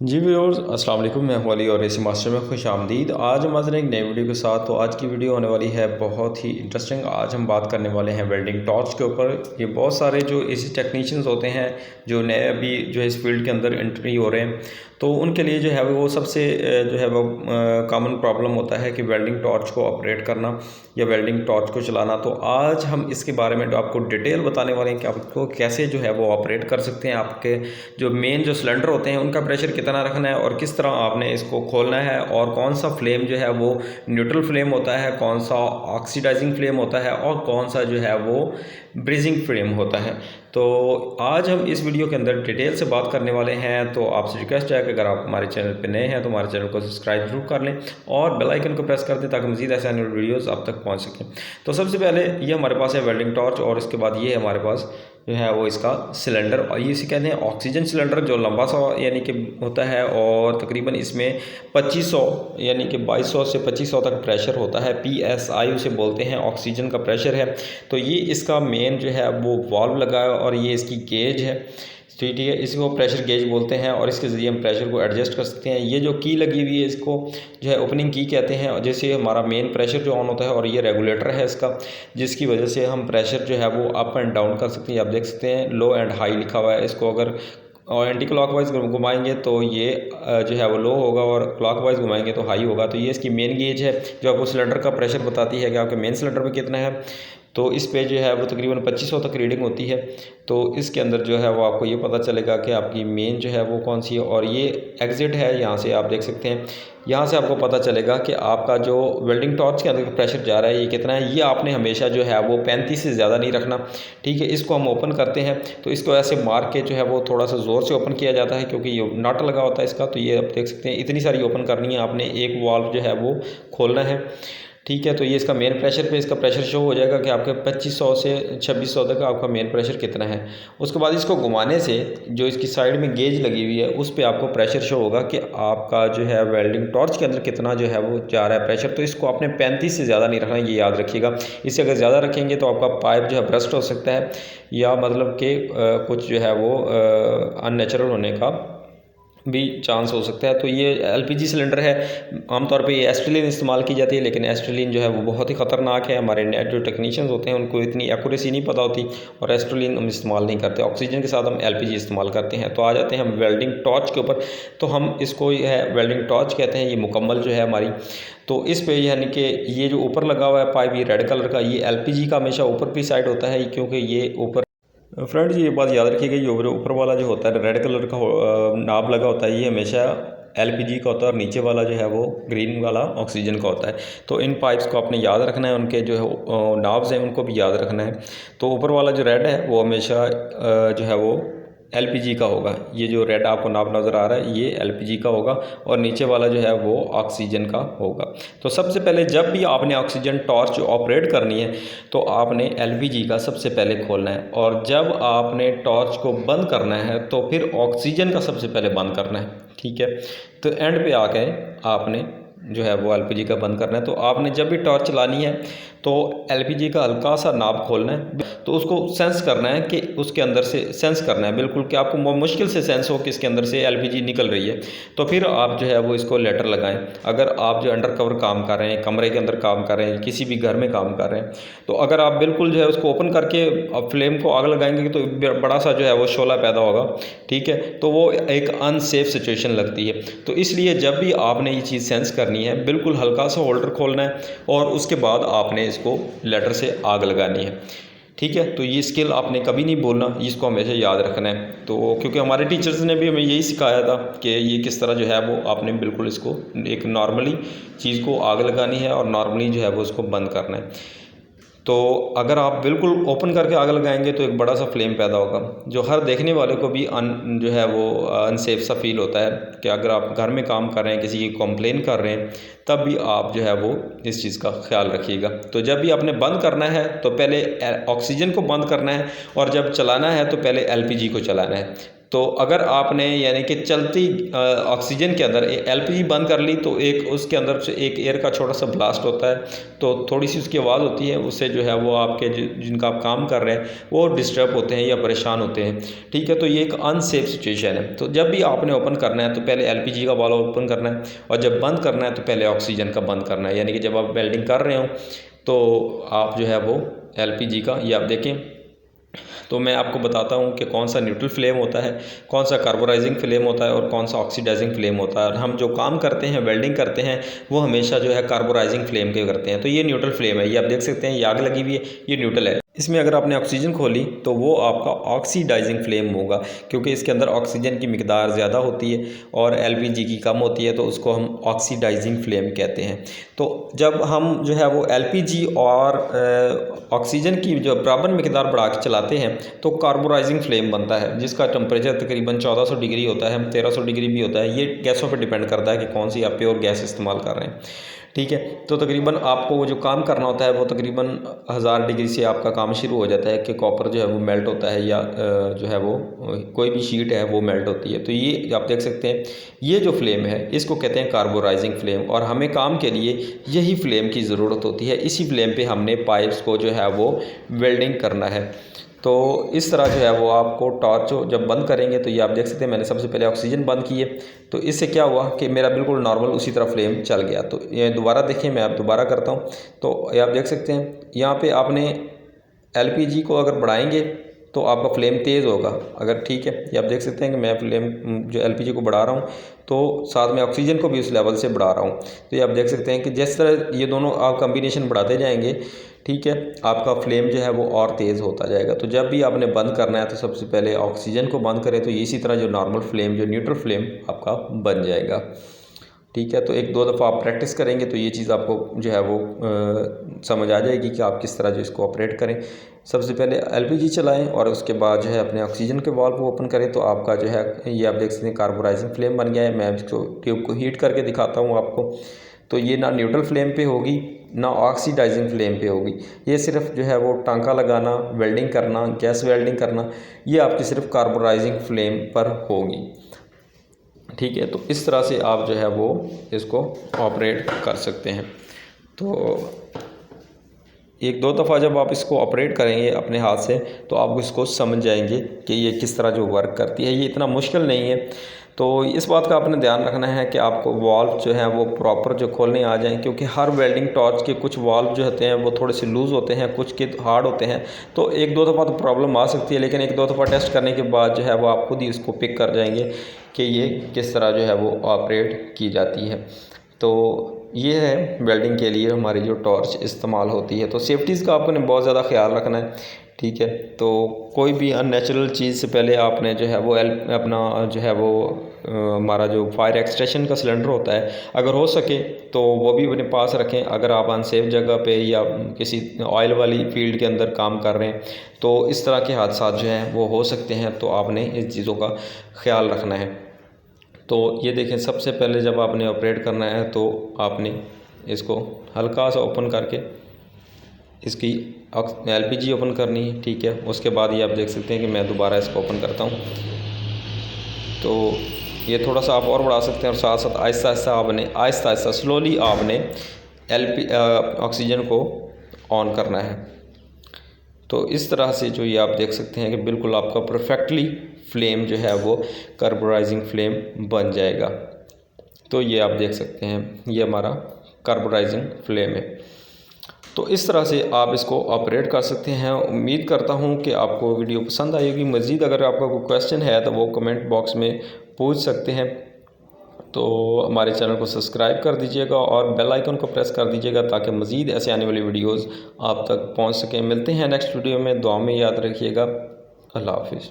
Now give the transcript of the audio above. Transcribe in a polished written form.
जी viewers अस्सलाम वालेकुम, मैं हूं अली और रेसी मास्टर में खुश आमदीद। आज हम हाज़िर हैं एक नई वीडियो के साथ। तो आज की वीडियो होने वाली है बहुत ही इंटरेस्टिंग। आज हम बात करने वाले हैं वेल्डिंग टॉर्च के ऊपर। ये बहुत सारे जो एसी टेक्नीशियंस होते हैं जो नए अभी जो है इस फील्ड के अंदर एंट्री हो रहे हैं, तो उनके लिए जो है वो सबसे जो है वो कॉमन प्रॉब्लम होता है कि वेल्डिंग टॉर्च को ऑपरेट करना या वेल्डिंग टॉर्च को चलाना। तो आज हम इसके बारे में आपको डिटेल बताने वाले हैं कि आपको कैसे जो है वो ऑपरेट कर सकते हैं। आपके जो मेन जो सिलेंडर होते हैं उनका प्रेशर कितना रखना है और किस तरह आपने इसको खोलना है, और कौन सा फ्लेम जो है वो न्यूट्रल फ्लेम होता है, कौन सा ऑक्सीडाइजिंग फ्लेम होता है और कौन सा जो है वो ब्रीजिंग फ्लेम होता है। तो आज हम इस वीडियो के अंदर डिटेल से बात करने वाले हैं। तो आपसे रिक्वेस्ट है कि अगर आप हमारे चैनल पर नए हैं तो हमारे चैनल को सब्सक्राइब जरूर कर लें और बेल आइकन को प्रेस कर दें ताकि मज़ीद ऐसे आने वाली वीडियोज़ आप तक पहुंच सकें। तो सबसे पहले ये हमारे पास है वेल्डिंग टॉर्च, और इसके बाद ये हमारे पास जो है वो इसका सिलेंडर, और ये इसे कहते हैं ऑक्सीजन सिलेंडर, जो लंबा सा यानी कि होता है, और तकरीबन इसमें 2500 यानी कि 2200 से 2500 तक प्रेशर होता है। PSI उसे बोलते हैं, ऑक्सीजन का प्रेशर है। तो ये इसका मेन जो है वो वाल्व लगा है और ये इसकी गेज है, ठीक है। इसको प्रेशर गेज बोलते हैं और इसके ज़रिए हम प्रेशर को एडजस्ट कर सकते हैं। ये जो की लगी हुई है इसको जो है ओपनिंग की कहते हैं, जैसे हमारा मेन प्रेशर जो ऑन होता है, और ये रेगुलेटर है इसका, जिसकी वजह से हम प्रेशर जो है वो अप एंड डाउन कर सकते हैं। आप देख सकते हैं लो एंड हाई लिखा हुआ है। इसको अगर और एंटी क्लॉकवाइज घुमाएंगे तो ये जो है वो लो होगा, और क्लॉकवाइज घुमाएंगे तो हाई होगा। तो ये इसकी मेन गेज है जो आपको सिलेंडर का प्रेशर बताती है कि आपके मेन सिलेंडर में कितना है। तो इस पे जो है वो तकरीबन 2500 तक रीडिंग होती है। तो इसके अंदर जो है वो आपको ये पता चलेगा कि आपकी मेन जो है वो कौन सी है, और ये एग्ज़िट है, यहाँ से आप देख सकते हैं। यहाँ से आपको पता चलेगा कि आपका जो वेल्डिंग टॉर्च के अंदर प्रेशर जा रहा है ये कितना है। ये आपने हमेशा जो है वो 35 से ज़्यादा नहीं रखना, ठीक है। इसको हम ओपन करते हैं तो इसको ऐसे मार के जो है वो थोड़ा सा ज़ोर से ओपन किया जाता है क्योंकि ये नट लगा होता है इसका। तो ये आप देख सकते हैं इतनी सारी ओपन करनी है आपने, एक वाल्व जो है वो खोलना है, ठीक है। तो ये इसका मेन प्रेशर पे इसका प्रेशर शो हो जाएगा कि आपके 2500 से 2600 तक आपका मेन प्रेशर कितना है। उसके बाद इसको घुमाने से जो इसकी साइड में गेज लगी हुई है उस पर आपको प्रेशर शो होगा कि आपका जो है वेल्डिंग टॉर्च के अंदर कितना जो है वो जा रहा है प्रेशर। तो इसको आपने 35 से ज़्यादा नहीं रखना, ये याद रखिएगा। इससे अगर ज़्यादा रखेंगे तो आपका पाइप जो है ब्रस्ट हो सकता है, या मतलब कि कुछ जो है वो अननेचुरल होने का भी चांस हो सकता है। तो ये LPG सिलेंडर है। आमतौर पे ये एस्ट्रेलिन इस्तेमाल की जाती है, लेकिन एस्ट्रेलिन जो है वो बहुत ही ख़तरनाक है। हमारे जो टेक्नीशियंस होते हैं उनको इतनी एक्यूरेसी नहीं पता होती, और एस्ट्रेलिन हम इस्तेमाल नहीं करते। ऑक्सीजन के साथ हम LPG इस्तेमाल करते हैं। तो आ जाते हैं हम वेल्डिंग टॉर्च के ऊपर। तो हम इसको ये है वेल्डिंग टॉर्च कहते हैं, ये मुकम्मल जो है हमारी। तो इस पे यानी कि ये जो ऊपर लगा हुआ है पाइप, ये रेड कलर का, ये LPG का हमेशा ऊपर की साइड होता है क्योंकि ये ऊपर फ्रेंड्स ये बात याद रखिएगा, ये ऊपर वाला जो होता है रेड कलर का नाब लगा होता है, ये हमेशा LPG का होता है, और नीचे वाला जो है वो ग्रीन वाला ऑक्सीजन का होता है। तो इन पाइप्स को आपने याद रखना है, उनके जो है नाब्स हैं उनको भी याद रखना है। तो ऊपर वाला जो रेड है वो हमेशा जो है वो LPG का होगा। ये जो रेड आपको नाप नज़र आ रहा है ये LPG का होगा, और नीचे वाला जो है वो ऑक्सीजन का होगा। तो सबसे पहले जब भी आपने ऑक्सीजन टॉर्च ऑपरेट करनी है तो आपने LPG का सबसे पहले खोलना है, और जब आपने टॉर्च को बंद करना है तो फिर ऑक्सीजन का सबसे पहले बंद करना है, ठीक है। तो एंड पे आके आपने जो है वो LPG का बंद करना है। तो आपने जब भी टॉर्च चलानी है तो LPG का हल्का सा नाब खोलना है, तो उसको सेंस करना है कि उसके अंदर से सेंस करना है बिल्कुल, कि आपको मुश्किल से सेंस हो कि इसके अंदर से LPG निकल रही है। तो फिर आप जो है वो इसको लेटर लगाएं। अगर आप जो अंडर कवर काम कर रहे हैं, कमरे के अंदर काम कर रहे हैं, किसी भी घर में काम कर रहे हैं, तो अगर आप बिल्कुल जो है उसको ओपन करके फ्लेम को आग लगाएंगे तो बड़ा सा जो है वो शोला पैदा होगा, ठीक है। तो वो एक अनसेफ सिचुएशन लगती है। तो इसलिए जब भी आपने ये चीज़ सेंस करनी है, बिल्कुल हल्का सा होल्डर खोलना है, और उसके बाद आपने इसको लेटर से आग लगानी है, ठीक है। तो ये स्किल आपने कभी नहीं बोलना, इसको हमेशा याद रखना है। तो क्योंकि हमारे टीचर्स ने भी हमें यही सिखाया था कि ये किस तरह जो है वो आपने बिल्कुल इसको एक नॉर्मली चीज़ को आग लगानी है, और नॉर्मली जो है वो उसको बंद करना है। तो अगर आप बिल्कुल ओपन करके आग लगाएंगे तो एक बड़ा सा फ्लेम पैदा होगा, जो हर देखने वाले को भी जो है वो अनसेफ सा फील होता है कि अगर आप घर में काम कर रहे हैं, किसी की कंप्लेन कर रहे हैं, तब भी आप जो है वो इस चीज़ का ख्याल रखिएगा। तो जब भी आपने बंद करना है तो पहले ऑक्सीजन को बंद करना है, और जब चलाना है तो पहले LPG को चलाना है। तो अगर आपने यानी कि चलती ऑक्सीजन के अंदर एलपीजी बंद कर ली तो एक उसके अंदर से एक एयर का छोटा सा ब्लास्ट होता है, तो थोड़ी सी उसकी आवाज़ होती है, उससे जो है वो आपके जिनका आप काम कर रहे हैं वो डिस्टर्ब होते हैं या परेशान होते हैं। ठीक है, तो ये एक अनसेफ सिचुएशन है। तो जब भी आपने ओपन करना है तो पहले एलपीजी का वाल्व ओपन करना है, और जब बंद करना है तो पहले ऑक्सीजन का बंद करना है। यानी कि जब आप वेल्डिंग कर रहे हो तो आप जो है वो एलपीजी का, ये आप देखें तो मैं आपको बताता हूँ कि कौन सा न्यूट्रल फ्लेम होता है, कौन सा कार्बोराइजिंग फ्लेम होता है और कौन सा ऑक्सीडाइजिंग फ्लेम होता है। और हम जो काम करते हैं, वेल्डिंग करते हैं, वो हमेशा जो है कार्बोराइजिंग फ्लेम के करते हैं। तो ये न्यूट्रल फ्लेम है, ये आप देख सकते हैं, ये आग लगी हुई है, ये न्यूट्रल है। इसमें अगर आपने ऑक्सीजन खोली तो वो आपका ऑक्सीडाइजिंग फ्लेम होगा, क्योंकि इसके अंदर ऑक्सीजन की मिकदार ज़्यादा होती है और एलपीजी की कम होती है, तो उसको हम ऑक्सीडाइजिंग फ्लेम कहते हैं। तो जब हम जो है वो एलपीजी और ऑक्सीजन की जो बराबर मिकदार बढ़ा के चलाते हैं तो कार्बोराइजिंग फ्लेम बनता है, जिसका टेम्परेचर तकरीबन 1400 डिग्री होता है, 1300 डिग्री भी होता है। ये गैसों पर डिपेंड करता है कि कौन सी आप प्योर गैस इस्तेमाल कर रहे हैं। ठीक है, तो तकरीबन आपको वो जो काम करना होता है वो तकरीबन 1000 डिग्री से आपका काम शुरू हो जाता है कि कॉपर जो है वो मेल्ट होता है, या जो है वो कोई भी शीट है वो मेल्ट होती है। तो ये आप देख सकते हैं, ये जो फ्लेम है इसको कहते हैं कार्बोराइजिंग फ्लेम, और हमें काम के लिए यही फ्लेम की ज़रूरत होती है। इसी फ्लेम पे हमने पाइप्स को जो है वो वेल्डिंग करना है। तो इस तरह जो है वो आपको टॉर्च जब बंद करेंगे तो ये आप देख सकते हैं, मैंने सबसे पहले ऑक्सीजन बंद किए, तो इससे क्या हुआ कि मेरा बिल्कुल नॉर्मल उसी तरह फ्लेम चल गया। तो ये दोबारा देखिए, मैं अब दोबारा करता हूँ, तो ये आप देख सकते हैं यहाँ पे आपने एलपीजी को अगर बढ़ाएंगे तो आपका फ्लेम तेज़ होगा। अगर ठीक है, ये आप देख सकते हैं कि मैं फ्लेम जो एलपीजी को बढ़ा रहा हूँ तो साथ में ऑक्सीजन को भी उस लेवल से बढ़ा रहा हूँ। तो ये आप देख सकते हैं कि जिस तरह ये दोनों आप कम्बिनेशन बढ़ाते जाएंगे, ठीक है, आपका फ्लेम जो है वो और तेज़ होता जाएगा। तो जब भी आपने बंद करना है तो सबसे पहले ऑक्सीजन को बंद करें, तो इसी तरह जो नॉर्मल फ्लेम, जो न्यूट्रल फ्लेम आपका बन जाएगा। ठीक है, तो 1-2 दफ़ा आप प्रैक्टिस करेंगे तो ये चीज़ आपको जो है वो समझ आ जाएगी कि आप किस तरह जो इसको ऑपरेट करें। सबसे पहले एलपीजी चलाएं और उसके बाद जो है अपने ऑक्सीजन के वाल्व को ओपन करें, तो आपका जो है ये आप देख सकते हैं कार्बोराइजिंग फ्लेम बन गया है। मैं इसको ट्यूब को हीट करके दिखाता हूँ आपको। तो ये ना न्यूट्रल फ्लेम पे होगी ना ऑक्सीडाइजिंग फ्लेम पे होगी, ये सिर्फ जो है वो टांका लगाना, वेल्डिंग करना, गैस वेल्डिंग करना, ये आपकी सिर्फ कार्बोराइजिंग फ्लेम पर होगी। ठीक है, तो इस तरह से आप जो है वो इसको ऑपरेट कर सकते हैं। तो 1-2 दफ़ा जब आप इसको ऑपरेट करेंगे अपने हाथ से तो आप इसको समझ जाएंगे कि ये किस तरह जो वर्क करती है। ये इतना मुश्किल नहीं है। तो इस बात का आपने ध्यान रखना है कि आपको वाल्व जो है वो प्रॉपर जो खोलने आ जाएं, क्योंकि हर वेल्डिंग टॉर्च के कुछ वाल्व जो होते हैं वो थोड़े से लूज़ होते हैं, कुछ के हार्ड होते हैं। तो 1-2 दफ़ा तो प्रॉब्लम आ सकती है, लेकिन 1-2 दफ़ा टेस्ट करने के बाद जो है वो आप खुद ही इसको पिक कर जाएंगे कि ये किस तरह जो है वो ऑपरेट की जाती है। तो ये है वेल्डिंग के लिए हमारी जो टॉर्च इस्तेमाल होती है। तो सेफ्टीज़ का आपने बहुत ज़्यादा ख्याल रखना है। ठीक है, तो कोई भी अननेचुरल चीज़ से पहले आपने जो है वो अपना जो है वो हमारा जो फायर एक्सटेंशन का सिलेंडर होता है, अगर हो सके तो वो भी अपने पास रखें। अगर आप अनसेफ जगह पे या किसी ऑयल वाली फील्ड के अंदर काम कर रहे हैं तो इस तरह के हादसा जो हैं वो हो सकते हैं, तो आपने इस चीज़ों का ख्याल रखना है। तो ये देखें, सबसे पहले जब आपने ऑपरेट करना है तो आपने इसको हल्का सा ओपन करके इसकी एलपीजी ओपन करनी है। ठीक है, उसके बाद ये आप देख सकते हैं कि मैं दोबारा इसको ओपन करता हूँ, तो ये थोड़ा सा आप और बढ़ा सकते हैं, और साथ साथ आहिस्ता आहिस्ता स्लोली आपने ऑक्सीजन को ऑन करना है। तो इस तरह से जो ये आप देख सकते हैं कि बिल्कुल आपका परफेक्टली फ्लेम जो है वो कार्बोराइजिंग फ्लेम बन जाएगा। तो ये आप देख सकते हैं, ये हमारा कार्बोराइजिंग फ्लेम है। तो इस तरह से आप इसको ऑपरेट कर सकते हैं। उम्मीद करता हूं कि आपको वीडियो पसंद आएगी। मज़ीद अगर आपका कोई क्वेश्चन है तो वो कमेंट बॉक्स में पूछ सकते हैं। तो हमारे चैनल को सब्सक्राइब कर दीजिएगा और बेल आइकन को प्रेस कर दीजिएगा ताकि मज़ीद ऐसे आने वाली वीडियोज़ आप तक पहुँच सकें। मिलते हैं नेक्स्ट वीडियो में, दुआ में याद रखिएगा। अल्लाह हाफिज़।